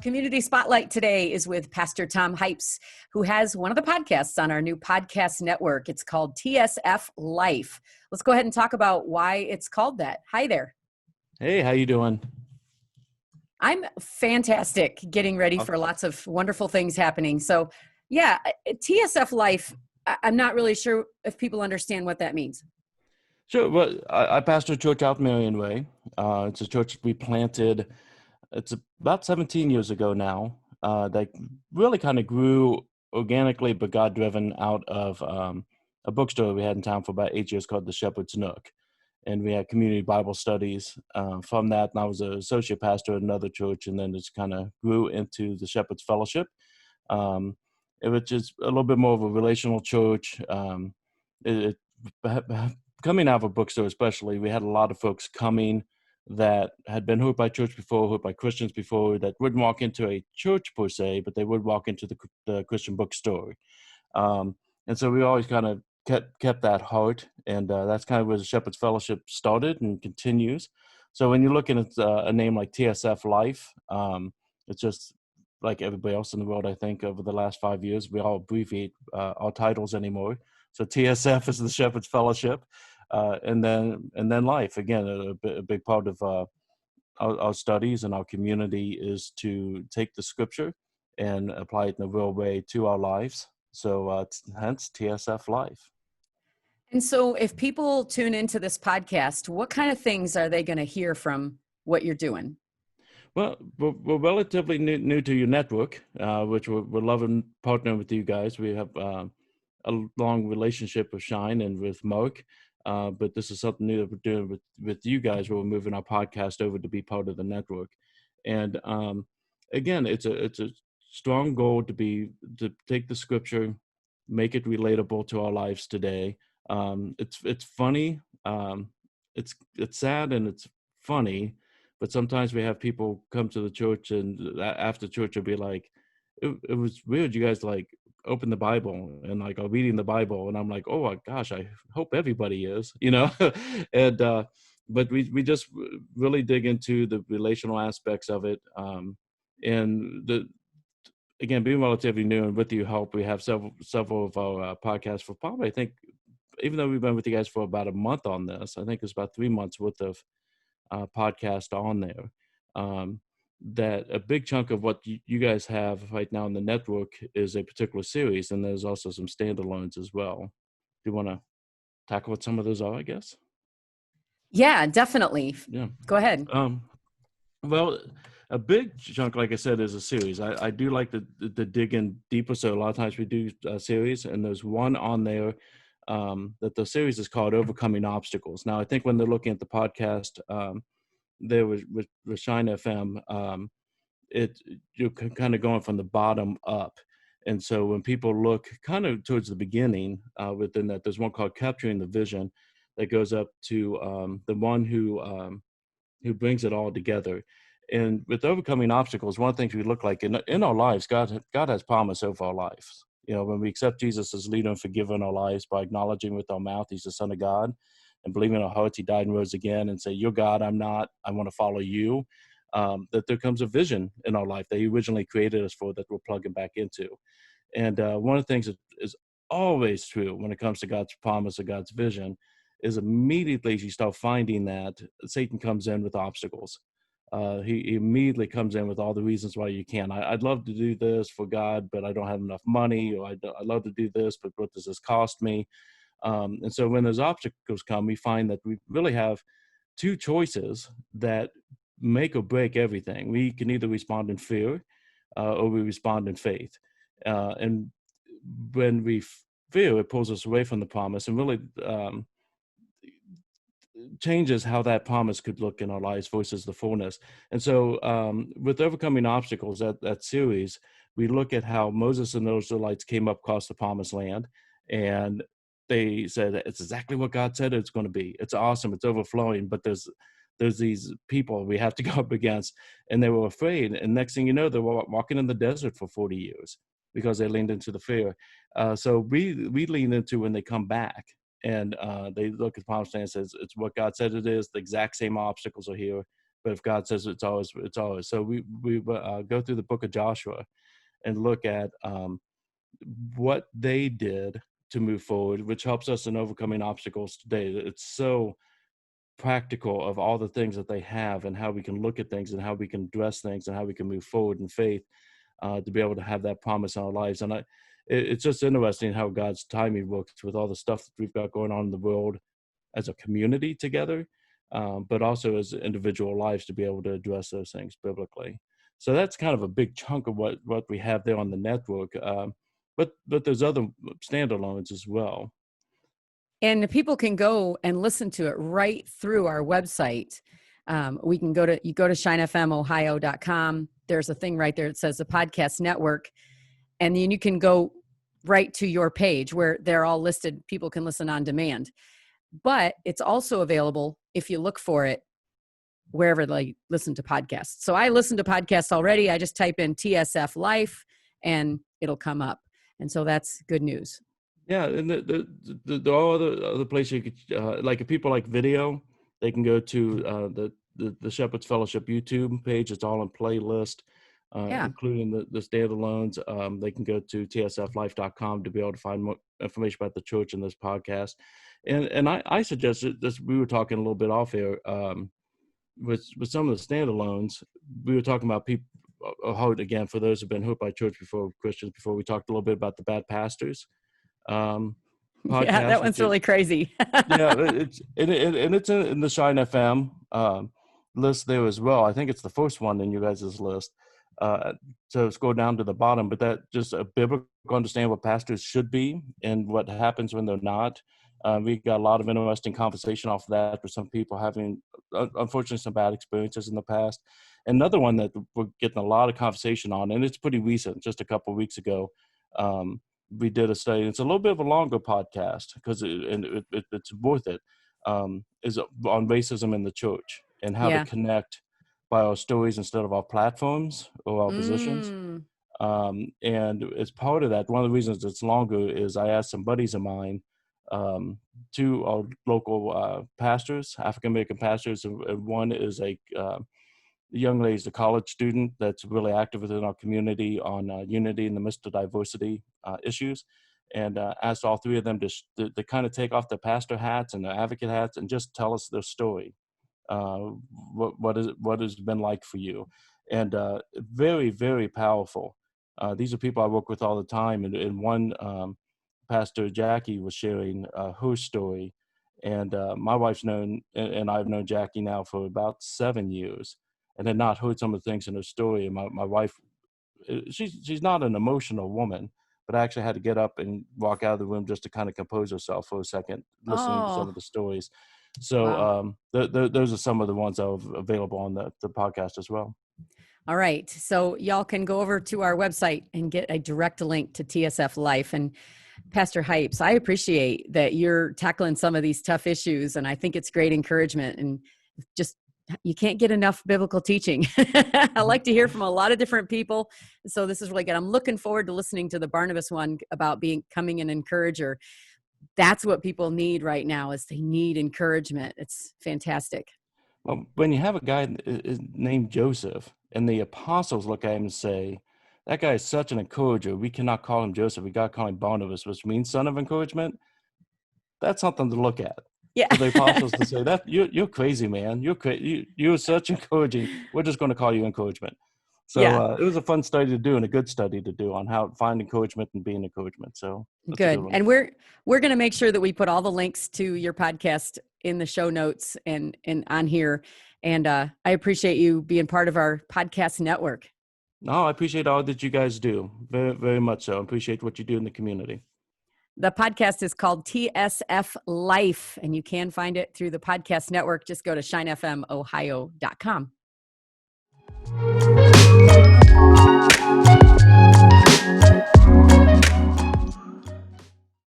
community spotlight today is with Pastor Tom Hypes, who has one of the podcasts on our new podcast network. It's called TSF Life. Let's go ahead and talk about why it's called that. Hi there. Hey, how you doing? I'm fantastic, getting ready for lots of wonderful things happening. So yeah, TSF Life, I'm not really sure if people understand what that means. Sure. Well, I pastor a church out Marion Way. It's a church we planted. It's about 17 years ago now. That really kind of grew organically, but God-driven out of a bookstore we had in town for about 8 years called the Shepherd's Nook. And we had community Bible studies from that. And I was an associate pastor at another church, and then it just kind of grew into the Shepherd's Fellowship. It was just a little bit more of a relational church. Coming out of a bookstore especially, we had a lot of folks coming that had been hooked by church before, hooked by Christians before, that wouldn't walk into a church per se, but they would walk into the Christian bookstore. And so we always kind of kept that heart, and that's kind of where the Shepherd's Fellowship started and continues. So when you're looking at a name like TSF Life, it's just like everybody else in the world, I think, over the last 5 years, we all abbreviate our titles anymore. So TSF is the Shepherd's Fellowship, and then Life. Again, a big part of our studies and our community is to take the Scripture and apply it in a real way to our lives. So hence TSF Life. And so if people tune into this podcast, what kind of things are they going to hear from what you're doing? Well, we're relatively new to your network, which we're loving partnering with you guys. We have a long relationship with Shine and with Mark, but this is something new that we're doing with you guys, where we're moving our podcast over to be part of the network. And again, it's a strong goal to take the Scripture, make it relatable to our lives today. It's funny, it's sad, and it's funny. But sometimes we have people come to the church, and after church will be like, it was weird. You guys like open the Bible and like are reading the Bible. And I'm like, oh my gosh, I hope everybody is, and, but we just really dig into the relational aspects of it. And again, being relatively new and with your help, we have several of our podcasts for probably, I think, even though we've been with you guys for about a month on this, I think it's about 3 months worth of podcast on there. That a big chunk of what you guys have right now in the network is a particular series, and there's also some standalones as well. Do you want to tackle what some of those are, I guess? Yeah, definitely. Yeah. Go ahead. Well, a big chunk, like I said, is a series. I do like to dig in deeper, so a lot of times we do a series, and there's one on there that the series is called Overcoming Obstacles. Now, I think when they're looking at the podcast, there with Shine FM, you're kind of going from the bottom up. And so when people look kind of towards the beginning within that, there's one called Capturing the Vision that goes up to the one who brings it all together. And with overcoming obstacles, one of the things we look like in our lives, God has promise over our lives. When we accept Jesus as leader and forgiver in our lives by acknowledging with our mouth He's the Son of God, and believing in our hearts He died and rose again, and say, you're God, I'm not, I want to follow you, that there comes a vision in our life that He originally created us for, that we're plugging back into. And one of the things that is always true when it comes to God's promise or God's vision is immediately as you start finding that, Satan comes in with obstacles. He immediately comes in with all the reasons why you can't. I'd love to do this for God, but I don't have enough money, or I'd love to do this, but what does this cost me? And so when those obstacles come, we find that we really have two choices that make or break everything. We can either respond in fear or we respond in faith. And when we fear, it pulls us away from the promise and really changes how that promise could look in our lives versus the fullness. And so with Overcoming Obstacles, that series, we look at how Moses and the Israelites came up across the promised land, and they said, it's exactly what God said it's going to be. It's awesome. It's overflowing, but there's these people we have to go up against, and they were afraid. And next thing you know, they were walking in the desert for 40 years because they leaned into the fear. So we lean into when they come back, and they look at the promised land and says, it's what God said it is. The exact same obstacles are here. but if God says it's always, it's always. So we go through the book of Joshua and look at what they did to move forward, which helps us in overcoming obstacles today. It's so practical of all the things that they have and how we can look at things and how we can address things and how we can move forward in faith to be able to have that promise in our lives. And it's just interesting how God's timing works with all the stuff that we've got going on in the world as a community together, but also as individual lives to be able to address those things biblically. So that's kind of a big chunk of what we have there on the network. But there's other standalones as well. And people can go and listen to it right through our website. You go to shinefmohio.com. There's a thing right there that says the podcast network. And then you can go right to your page where they're all listed. People can listen on demand. But it's also available if you look for it wherever they listen to podcasts. So I listen to podcasts already. I just type in TSF Life and it'll come up. And so that's good news. Yeah, and there are other places you could, like if people like video, they can go to the Shepherd's Fellowship YouTube page. It's all in playlist, including the standalones. They can go to tsflife.com to be able to find more information about the church and this podcast. And I suggested this. We were talking a little bit off air with some of the standalones. We were talking about people. Again, for those who've been hooked by church before, Christians before, we talked a little bit about the bad pastors. Podcast, yeah, that one's really crazy. Yeah, it's in the Shine FM list there as well. I think it's the first one in you guys' list. So scroll down to the bottom, but that just a biblical understanding what pastors should be and what happens when they're not. We got a lot of interesting conversation off of that with some people having, unfortunately, some bad experiences in the past. Another one that we're getting a lot of conversation on, and it's pretty recent, just a couple of weeks ago. We did a study. It's a little bit of a longer podcast because it's worth it. Is on racism in the church and how to connect by our stories instead of our platforms or our positions. And as part of that, one of the reasons it's longer is I asked some buddies of mine, two are local pastors, African American pastors, and one is a young lady is a college student that's really active within our community on unity in the midst of diversity issues, and asked all three of them to kind of take off their pastor hats and their advocate hats and just tell us their story. What has been like for you, and very, very powerful. These are people I work with all the time, and one Pastor Jackie was sharing her story, and my wife's known, and I've known Jackie now for about 7 years, and had not heard some of the things in her story. And my wife, she's not an emotional woman, but I actually had to get up and walk out of the room just to kind of compose herself for a second, listening to some of the stories. So those are some of the ones that are available on the podcast as well. All right. So y'all can go over to our website and get a direct link to TSF Life. And Pastor Hypes, I appreciate that you're tackling some of these tough issues. And I think it's great encouragement, and just, you can't get enough biblical teaching. I like to hear from a lot of different people. So this is really good. I'm looking forward to listening to the Barnabas one about becoming an encourager. That's what people need right now, is they need encouragement. It's fantastic. Well, when you have a guy named Joseph and the apostles look at him and say, that guy is such an encourager, we cannot call him Joseph, we got to call him Barnabas, which means son of encouragement. That's something to look at. Yeah. For the apostles to say that you're crazy, man. You're such encouraging. We're just going to call you encouragement. So it was a fun study to do, and a good study to do on how to find encouragement and be an encouragement. So good. And we're going to make sure that we put all the links to your podcast in the show notes and on here. And I appreciate you being part of our podcast network. No, I appreciate all that you guys do. Very, very much so. I appreciate what you do in the community. The podcast is called TSF Life, and you can find it through the podcast network. Just go to shinefmohio.com.